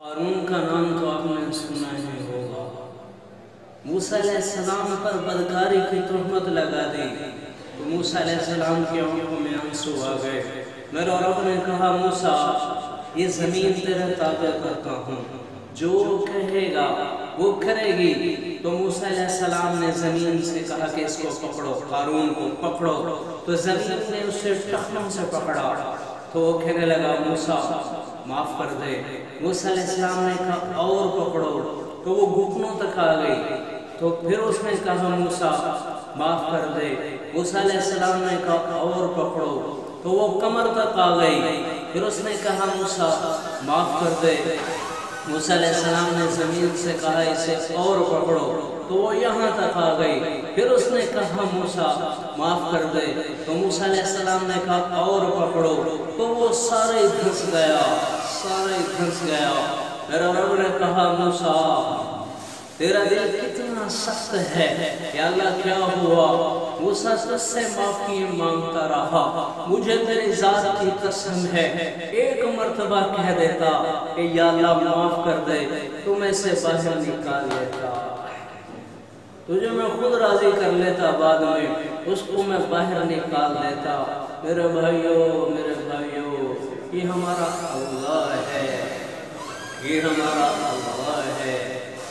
हारून का नाम तो आपने सुना ही होगा। मूसा अलैहिस्सलाम पर बदकारी की तोहमत लगा दी तो मूसा अलैहिस्सलाम की आंखों में आंसू आ गए। मेरे रब ने कहा, मूसा ये ज़मीन तेरे ताबे करता हूँ, जो कहेगा वो करेगी। तो मूसा अलैहिस्सलाम ने ज़मीन से कहा कि इसको पकड़ो, हारून को पकड़ो। तो ज़मीन ने उसे टखनों से पकड़ा तो वो कहने लगा, मूसा माफ़ कर दे। मूसा अलैहिस्सलाम ने कहा और पकड़ो, तो वो घुटनों तक आ गई। तो फिर उसने कहा, मूसा माफ़ कर दे। मूसा अलैहिस्सलाम ने कहा और पकड़ो, तो वो कमर तक आ गई। फिर उसने कहा, मूसा माफ़ कर दे। मूसा अलैहिस्सलाम ने ज़मीन से कहा, इसे और पकड़ो, तो वो यहाँ तक आ गई। फिर उसने कहा, मूसा माफ़ कर दे। तो मूसा अलैहिस्सलाम ने कहा और पकड़ो, तो वो सारे धंस गया, सारे धंस गया। मेरा रब ने कहा, मूसा तेरा दिल कितना सख्त है। या अल्लाह क्या हुआ? मूसा तुझसे माफ़ी मांगता रहा, मुझे तेरी ज़ात की कसम है, एक मर्तबा कह देता कि या अल्लाह माफ़ कर दे, तो मैं से बाहर निकाल लेता, तुझे मैं खुद राज़ी कर लेता, बाद में उसको मैं बाहर निकाल देता। मेरे भाइयों, ये हमारा अल्लाह है, ये हमारा अल्लाह है।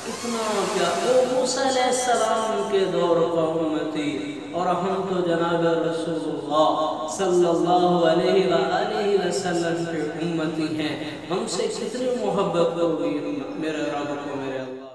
इतना क्या वो मूसा अलैहिस्सलाम के दौर का उम्मती, और हम तो जनाब रसूलुल्लाह सल्लल्लाहु अलैहि वसल्लम के उम्मती हैं। हमसे कितनी मोहब्बत होगी मेरे रब को, मेरे अल्लाह।